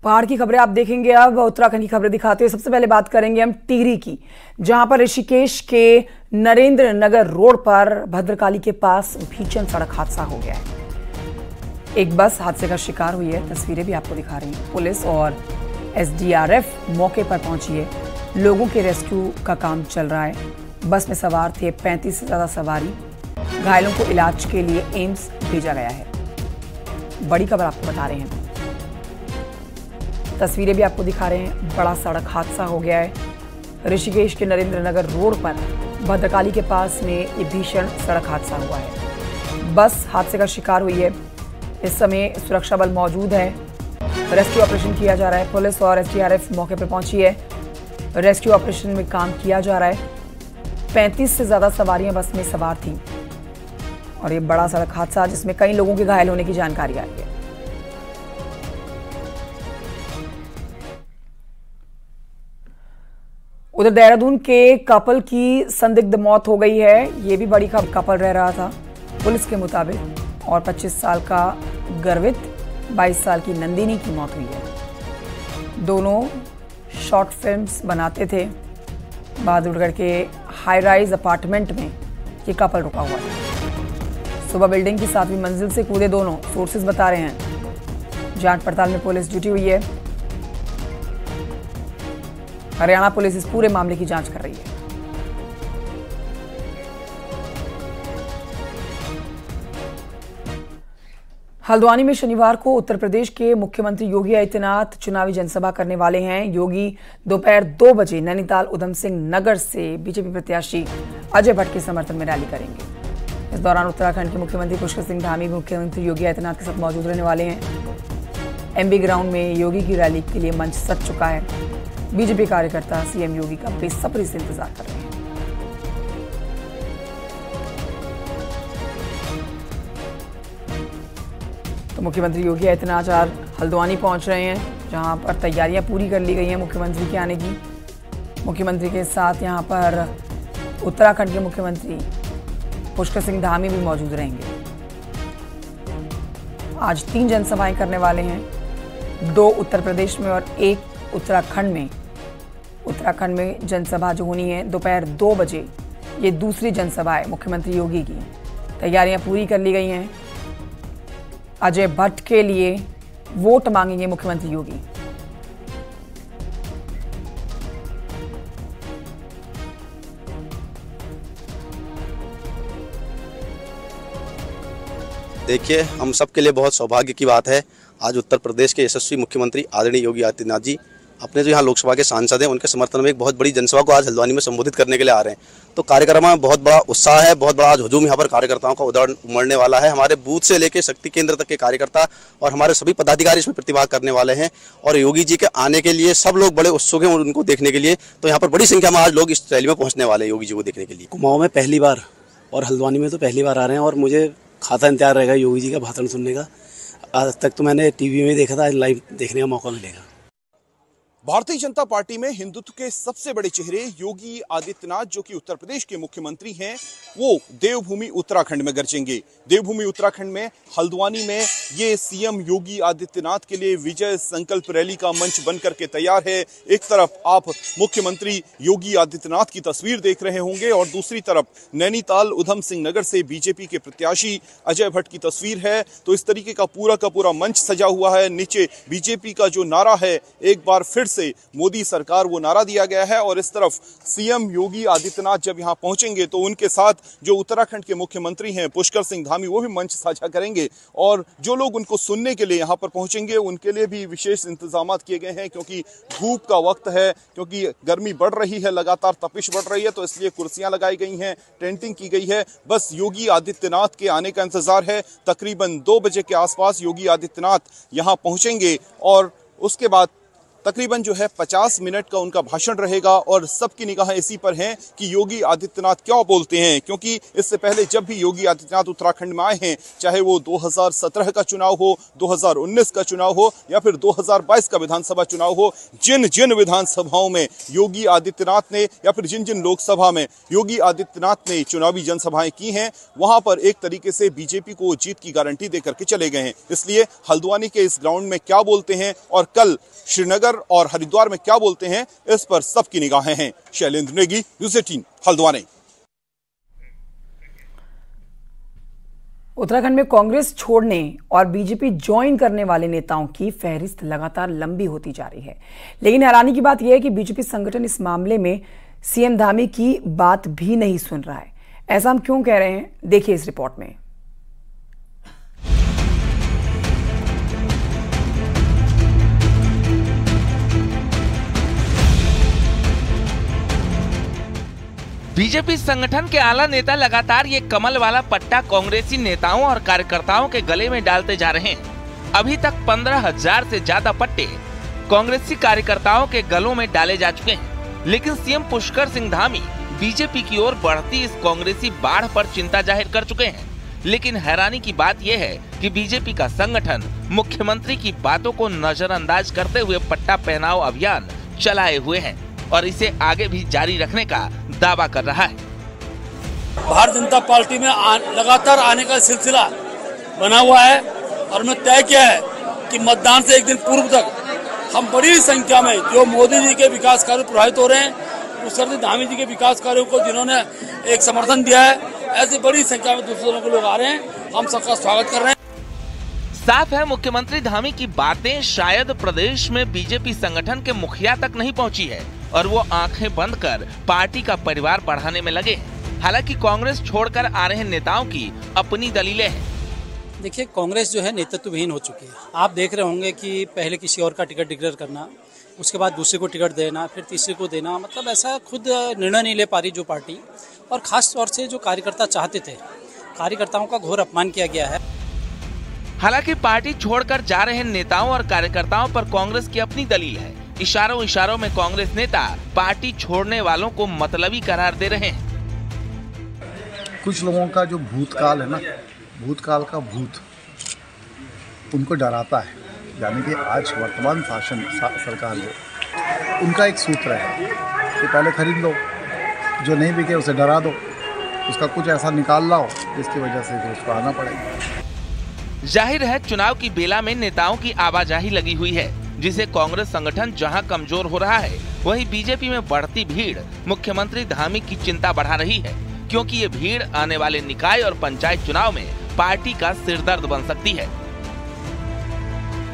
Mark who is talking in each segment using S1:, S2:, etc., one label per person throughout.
S1: पहाड़ की खबरें आप देखेंगे। अब उत्तराखंड की खबरें दिखाते हुए सबसे पहले बात करेंगे हम टिहरी की, जहां पर ऋषिकेश के नरेंद्र नगर रोड पर भद्रकाली के पास भीषण सड़क हादसा हो गया है। एक बस हादसे का शिकार हुई है, तस्वीरें भी आपको दिखा रही हैं। पुलिस और एसडीआरएफ मौके पर पहुंची है, लोगों के रेस्क्यू का काम चल रहा है। बस में सवार थे 35 से ज्यादा सवारी, घायलों को इलाज के लिए एम्स भेजा गया है। बड़ी खबर आपको बता रहे हैं, तस्वीरें भी आपको दिखा रहे हैं। बड़ा सड़क हादसा हो गया है ऋषिकेश के नरेंद्र नगर रोड पर भद्रकाली के पास में ये भीषण सड़क हादसा हुआ है। बस हादसे का शिकार हुई है। इस समय सुरक्षा बल मौजूद है, रेस्क्यू ऑपरेशन किया जा रहा है। पुलिस और एसडीआरएफ मौके पर पहुंची है, रेस्क्यू ऑपरेशन में काम किया जा रहा है। 35 से ज्यादा सवारियां बस में सवार थीं और ये बड़ा सड़क हादसा जिसमें कई लोगों के घायल होने की जानकारी आई है। उधर देहरादून के कपल की संदिग्ध मौत हो गई है। ये भी बड़ी खबर, कपल रह रहा था पुलिस के मुताबिक, और 25 साल का गर्वित, 22 साल की नंदिनी की मौत हुई है। दोनों शॉर्ट फिल्म्स बनाते थे। बहादुरगढ़ के हाई राइज अपार्टमेंट में ये कपल रुका हुआ था। सुबह बिल्डिंग की 7वीं मंजिल से कूदे दोनों, सोर्सेज बता रहे हैं। जांच पड़ताल में पुलिस जुटी हुई है। हरियाणा पुलिस इस पूरे मामले की जांच कर रही है। हल्द्वानी में शनिवार को उत्तर प्रदेश के मुख्यमंत्री योगी आदित्यनाथ चुनावी जनसभा करने वाले हैं। योगी दोपहर 2 बजे नैनीताल उधम सिंह नगर से बीजेपी प्रत्याशी अजय भट्ट के समर्थन में रैली करेंगे। इस दौरान उत्तराखंड के मुख्यमंत्री पुष्कर सिंह धामी मुख्यमंत्री योगी आदित्यनाथ के साथ मौजूद रहने वाले हैं। एमबी ग्राउंड में योगी की रैली के लिए मंच सज चुका है। बीजेपी कार्यकर्ता सीएम योगी का बेसब्री से इंतजार कर रहे हैं। तो मुख्यमंत्री योगी आदित्यनाथ आज हल्द्वानी पहुंच रहे हैं, जहां पर तैयारियां पूरी कर ली गई हैं मुख्यमंत्री के आने की। मुख्यमंत्री के साथ यहां पर उत्तराखंड के मुख्यमंत्री पुष्कर सिंह धामी भी मौजूद रहेंगे। आज 3 जनसभाएं करने वाले हैं, 2 उत्तर प्रदेश में और 1 उत्तराखंड में। उत्तराखंड में जनसभा जो होनी है दोपहर 2 बजे, ये दूसरी जनसभा है मुख्यमंत्री योगी की। तैयारियां पूरी कर ली गई हैं। अजय भट्ट के लिए वोट मांगेंगे मुख्यमंत्री योगी।
S2: देखिए, हम सबके लिए बहुत सौभाग्य की बात है, आज उत्तर प्रदेश के यशस्वी मुख्यमंत्री आदरणीय योगी आदित्यनाथ जी अपने जो यहाँ लोकसभा के सांसद हैं उनके समर्थन में एक बहुत बड़ी जनसभा को आज हल्द्वानी में संबोधित करने के लिए आ रहे हैं। तो कार्यक्रम में बहुत बड़ा उत्साह है, बहुत बड़ा आज हुजूम यहाँ पर कार्यकर्ताओं का उमड़ने वाला है। हमारे बूथ से लेकर शक्ति केंद्र तक के कार्यकर्ता और हमारे सभी पदाधिकारी इसमें प्रतिभाग करने वाले हैं और योगी जी के आने के लिए सब लोग बड़े उत्सुक हैं उनको देखने के लिए। तो यहाँ पर बड़ी संख्या में आज लोग इस रैली में पहुँचने वाले हैं योगी जी को देखने के लिए।
S3: कुमाऊं में पहली बार और हल्द्वानी में तो पहली बार आ रहे हैं और मुझे खाता इंतजार रहेगा योगी जी का भाषण सुनने का। आज तक तो मैंने टीवी में देखा था, आज लाइव देखने का मौका मिलेगा।
S4: भारतीय जनता पार्टी में हिंदुत्व के सबसे बड़े चेहरे योगी आदित्यनाथ, जो कि उत्तर प्रदेश के मुख्यमंत्री हैं, वो देवभूमि उत्तराखंड में गरजेंगे। देवभूमि उत्तराखंड में हल्द्वानी में ये सीएम योगी आदित्यनाथ के लिए विजय संकल्प रैली का मंच बनकर के तैयार है। एक तरफ आप मुख्यमंत्री योगी आदित्यनाथ की तस्वीर देख रहे होंगे और दूसरी तरफ नैनीताल उधम सिंह नगर से बीजेपी के प्रत्याशी अजय भट्ट की तस्वीर है। तो इस तरीके का पूरा मंच सजा हुआ है। नीचे बीजेपी का जो नारा है, एक बार फिर से मोदी सरकार, वो नारा दिया गया है। और इस तरफ सीएम योगी आदित्यनाथ जब यहां पहुंचेंगे तो उनके साथ जो उत्तराखंड के मुख्यमंत्री हैं पुष्कर सिंह धामी, वो भी मंच साझा करेंगे। और जो लोग उनको सुनने के लिए यहां पर पहुंचेंगे उनके लिए भी विशेष इंतजाम किए गए हैं, क्योंकि धूप का वक्त है, क्योंकि गर्मी बढ़ रही है, लगातार तपिश बढ़ रही है, तो इसलिए कुर्सियां लगाई गई हैं, टेंटिंग की गई है। बस योगी आदित्यनाथ के आने का इंतजार है। तकरीबन 2 बजे के आसपास योगी आदित्यनाथ यहां पहुंचेंगे और उसके बाद तकरीबन जो है 50 मिनट का उनका भाषण रहेगा और सबकी निगाह इसी पर है कि योगी आदित्यनाथ क्या बोलते हैं, क्योंकि इससे पहले जब भी योगी आदित्यनाथ उत्तराखंड में आए हैं, चाहे वो 2017 का चुनाव हो, 2019 का चुनाव हो या फिर 2022 का विधानसभा चुनाव हो, जिन जिन विधानसभाओं में योगी आदित्यनाथ ने या फिर जिन जिन लोकसभा में योगी आदित्यनाथ ने चुनावी जनसभाएं की हैं, वहां पर एक तरीके से बीजेपी को जीत की गारंटी देकर के चले गए हैं। इसलिए हल्द्वानी के इस ग्राउंड में क्या बोलते हैं और कल श्रीनगर और हरिद्वार में क्या बोलते हैं, इस पर सबकी निगाहें हैं। शैलेंद्र नेगी, न्यूज़ 18 हल्द्वानी।
S1: उत्तराखंड में कांग्रेस छोड़ने और बीजेपी ज्वाइन करने वाले नेताओं की फहरिस्त लगातार लंबी होती जा रही है, लेकिन हैरानी की बात यह है कि बीजेपी संगठन इस मामले में सीएम धामी की बात भी नहीं सुन रहा है। ऐसा हम क्यों कह रहे हैं, देखिए इस रिपोर्ट में।
S5: बीजेपी संगठन के आला नेता लगातार ये कमल वाला पट्टा कांग्रेसी नेताओं और कार्यकर्ताओं के गले में डालते जा रहे हैं। अभी तक 15,000 से ज्यादा पट्टे कांग्रेसी कार्यकर्ताओं के गलों में डाले जा चुके हैं, लेकिन सीएम पुष्कर सिंह धामी बीजेपी की ओर बढ़ती इस कांग्रेसी बाढ़ पर चिंता जाहिर कर चुके हैं। लेकिन हैरानी की बात यह है कि बीजेपी का संगठन मुख्यमंत्री की बातों को नजरअंदाज करते हुए पट्टा पहनाओ अभियान चलाए हुए हैं और इसे आगे भी जारी रखने का दावा कर रहा है।
S6: भारतीय जनता पार्टी में लगातार आने का सिलसिला बना हुआ है और हमने तय किया है कि मतदान से एक दिन पूर्व तक हम बड़ी संख्या में जो मोदी जी के विकास कार्य प्रभावित हो रहे हैं, पुष्कर सिंह धामी जी के विकास कार्यों को जिन्होंने एक समर्थन दिया है, ऐसी बड़ी संख्या में दूसरे लोग आ रहे हैं। हम सबका स्वागत कर रहे हैं।
S5: साफ है, मुख्यमंत्री धामी की बातें शायद प्रदेश में बीजेपी संगठन के मुखिया तक नहीं पहुंची है और वो आंखें बंद कर पार्टी का परिवार बढ़ाने में लगे। हालांकि कांग्रेस छोड़कर आ रहे नेताओं की अपनी दलीलें हैं।
S7: देखिए, कांग्रेस जो है नेतृत्वहीन हो चुकी है। आप देख रहे होंगे कि पहले किसी और का टिकट डिक्लेयर करना, उसके बाद दूसरे को टिकट देना, फिर तीसरे को देना, मतलब ऐसा खुद निर्णय नहीं ले पा रही जो पार्टी, और खास तौर से जो कार्यकर्ता चाहते थे, कार्यकर्ताओं का घोर अपमान किया गया है।
S5: हालांकि पार्टी छोड़कर जा रहे नेताओं और कार्यकर्ताओं पर कांग्रेस की अपनी दलील है। इशारों इशारों में कांग्रेस नेता पार्टी छोड़ने वालों को मतलबी करार दे रहे हैं।
S8: कुछ लोगों का जो भूतकाल है ना, भूतकाल का भूत उनको डराता है, यानी कि आज वर्तमान शासन सरकार जो उनका एक सूत्र है कि पहले खरीद लो, जो नहीं बिके उसे डरा दो, उसका कुछ ऐसा निकाल लाओ जिसकी वजह से उसको आना पड़ेगा।
S5: जाहिर है, चुनाव की बेला में नेताओं की आवाजाही लगी हुई है, जिसे कांग्रेस संगठन जहां कमजोर हो रहा है, वहीं बीजेपी में बढ़ती भीड़ मुख्यमंत्री धामी की चिंता बढ़ा रही है, क्योंकि ये भीड़ आने वाले निकाय और पंचायत चुनाव में पार्टी का सिरदर्द बन सकती है।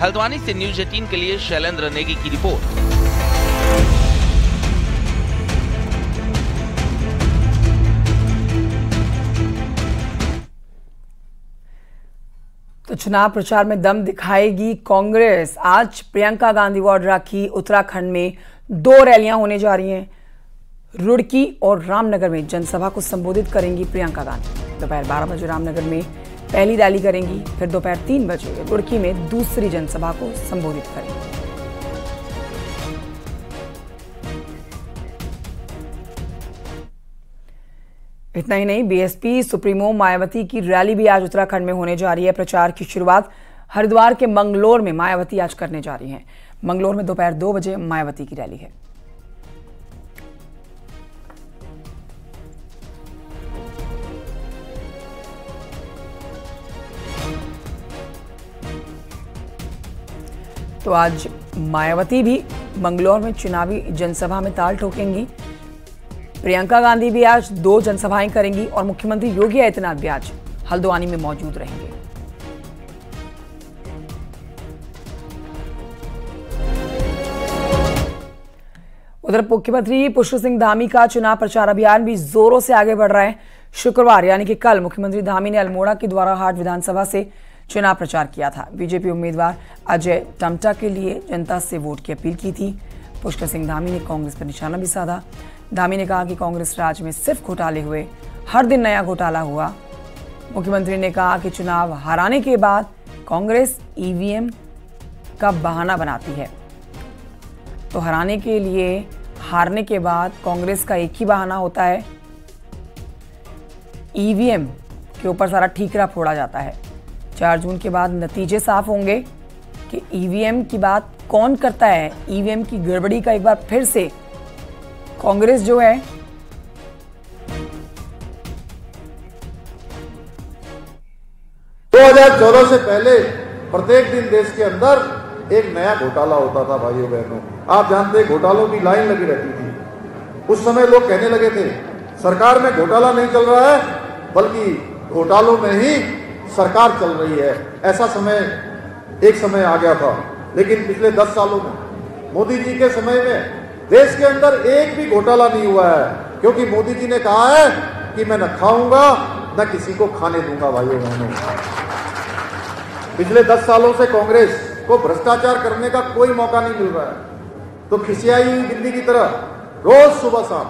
S5: हल्द्वानी से न्यूज़ 18 के लिए शैलेंद्र नेगी की रिपोर्ट।
S1: तो चुनाव प्रचार में दम दिखाएगी कांग्रेस। आज प्रियंका गांधी वाड्रा की उत्तराखंड में 2 रैलियां होने जा रही हैं। रुड़की और रामनगर में जनसभा को संबोधित करेंगी प्रियंका गांधी। दोपहर 12 बजे रामनगर में पहली रैली करेंगी, फिर दोपहर 3 बजे रुड़की में दूसरी जनसभा को संबोधित करेंगी। इतना ही नहीं, बीएसपी सुप्रीमो मायावती की रैली भी आज उत्तराखंड में होने जा रही है। प्रचार की शुरुआत हरिद्वार के मंगलोर में मायावती आज करने जा रही हैं। मंगलोर में दोपहर 2 बजे मायावती की रैली है। तो आज मायावती भी मंगलोर में चुनावी जनसभा में ताल ठोकेंगी। प्रियंका गांधी भी आज 2 जनसभाएं करेंगी और मुख्यमंत्री योगी आदित्यनाथ भी आज हल्द्वानी में मौजूद रहेंगे। उधर मुख्यमंत्री पुष्कर सिंह धामी का चुनाव प्रचार अभियान भी जोरों से आगे बढ़ रहा है। शुक्रवार यानी कि कल मुख्यमंत्री धामी ने अल्मोड़ा की द्वाराहाट विधानसभा से चुनाव प्रचार किया था। बीजेपी उम्मीदवार अजय टम्टा के लिए जनता से वोट की अपील की थी। पुष्कर सिंह धामी ने कांग्रेस पर निशाना भी साधा। धामी ने कहा कि कांग्रेस राज में सिर्फ घोटाले हुए, हर दिन नया घोटाला हुआ। मुख्यमंत्री ने कहा कि चुनाव हारने के बाद कांग्रेस ईवीएम का बहाना बनाती है। तो हराने के लिए हारने के बाद कांग्रेस का एक ही बहाना होता है, ईवीएम के ऊपर सारा ठीकरा फोड़ा जाता है। 4 जून के बाद नतीजे साफ होंगे कि ईवीएम की बात कौन करता है। ईवीएम की गड़बड़ी का एक बार फिर से कांग्रेस जो है
S9: से पहले प्रत्येक दिन देश के अंदर एक नया घोटाला होता था। भाइयों बहनों, आप जानते हैं घोटालों की लाइन लगी रहती थी। उस समय लोग कहने लगे थे सरकार में घोटाला नहीं चल रहा है, बल्कि घोटालों में ही सरकार चल रही है। ऐसा एक समय आ गया था। लेकिन पिछले 10 सालों में मोदी जी के समय में देश के अंदर एक भी घोटाला नहीं हुआ है, क्योंकि मोदी जी ने कहा है कि मैं न खाऊंगा न किसी को खाने दूंगा। भाइयों बहनों, पिछले 10 सालों से कांग्रेस को भ्रष्टाचार करने का कोई मौका नहीं मिल रहा है। तो खिसियाई हुई बिल्ली की तरह रोज सुबह शाम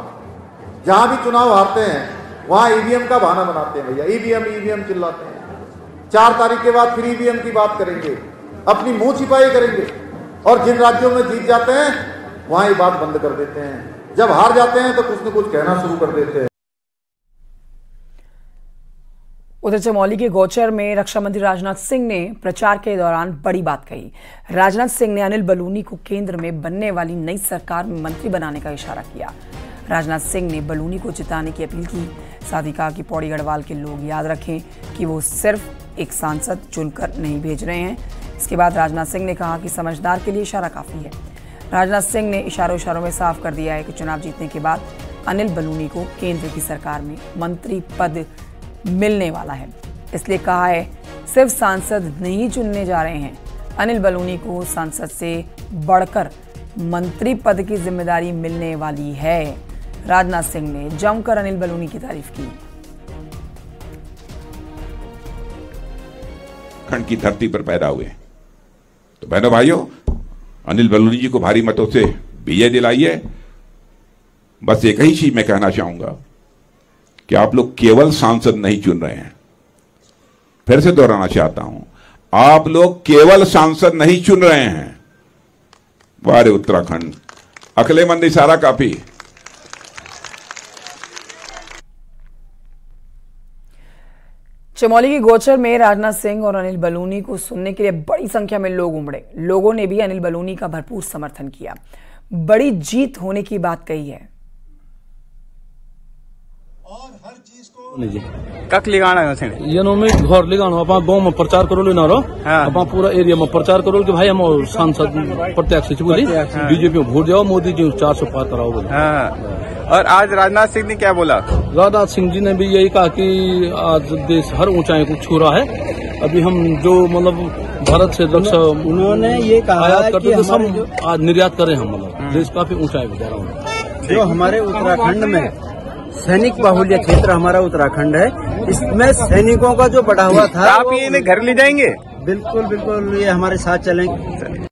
S9: जहां भी चुनाव हारते हैं वहां ईवीएम का बहाना बनाते हैं। भैया ईवीएम चिल्लाते हैं। 4 तारीख के बाद फिर ईवीएम की बात करेंगे, अपनी मुंह छिपाई करेंगे, और जिन राज्यों में जीत जाते हैं वहां ये बात बंद कर देते हैं। जब हार जाते हैं तो कुछ न कुछ कहना शुरू कर देते हैं।
S1: उधर चमोली के गौचर में रक्षा मंत्री राजनाथ सिंह ने प्रचार के दौरान बड़ी बात कही। राजनाथ सिंह ने अनिल बलूनी को केंद्र में बनने वाली नई सरकार में मंत्री बनाने का इशारा किया। राजनाथ सिंह ने बलूनी को जिताने की अपील की। साथ ही कहा कि पौड़ी गढ़वाल के लोग याद रखें कि वो सिर्फ एक सांसद चुनकर नहीं भेज रहे हैं। इसके बाद राजनाथ सिंह ने कहा कि समझदार के लिए इशारा काफी है। राजनाथ सिंह ने इशारों में साफ कर दिया है कि चुनाव जीतने के बाद अनिल बलूनी को केंद्र की सरकार में मंत्री पद मिलने वाला है। इसलिए कहा है सिर्फ सांसद नहीं चुनने जा रहे हैं, अनिल बलूनी को सांसद से बढ़कर मंत्री पद की जिम्मेदारी मिलने वाली है। राजनाथ सिंह ने जमकर अनिल बलूनी की तारीफ की।
S10: खंड की धरती पर पैदा हुए तो बहनों भाइयों, अनिल बलूनी जी को भारी मतों से विजय दिलाइए। बस एक ही चीज मैं कहना चाहूंगा कि आप लोग केवल सांसद नहीं चुन रहे हैं। फिर से दोहराना चाहता हूं, आप लोग केवल सांसद नहीं चुन रहे हैं। वारे उत्तराखंड, अकलेमंद इशारा काफी।
S1: चमोली की गोचर में राजनाथ सिंह और अनिल बलूनी को सुनने के लिए बड़ी संख्या में लोग उमड़े। लोगों ने भी अनिल बलूनी का भरपूर समर्थन किया। बड़ी जीत होने की बात कही है।
S11: कक लिगाना
S12: में घर लिगाना अपना गांव में प्रचार करो लेना रो। अपना पूरा एरिया में प्रचार करो कि भाई हम सांसद प्रत्याशी बोली बीजेपी में वोट जाओ, मोदी जी 400 पार कराओ बोले।
S11: और आज राजनाथ सिंह ने क्या बोला?
S12: राजनाथ सिंह जी ने भी यही कहा कि आज देश हर ऊंचाई को छू रहा है। अभी हम जो मतलब भारत से रक्षा
S13: उन्होंने ये कहा
S12: करते थे सब आज निर्यात करें हम, मतलब देश काफी ऊंचाई पे जा रहा हूँ।
S13: जो हमारे उत्तराखंड में सैनिक बाहुल्य क्षेत्र हमारा उत्तराखंड है, इसमें सैनिकों का जो बढ़ा हुआ था
S11: आप ये घर ले जाएंगे?
S13: बिल्कुल बिल्कुल, ये हमारे साथ चलेंगे।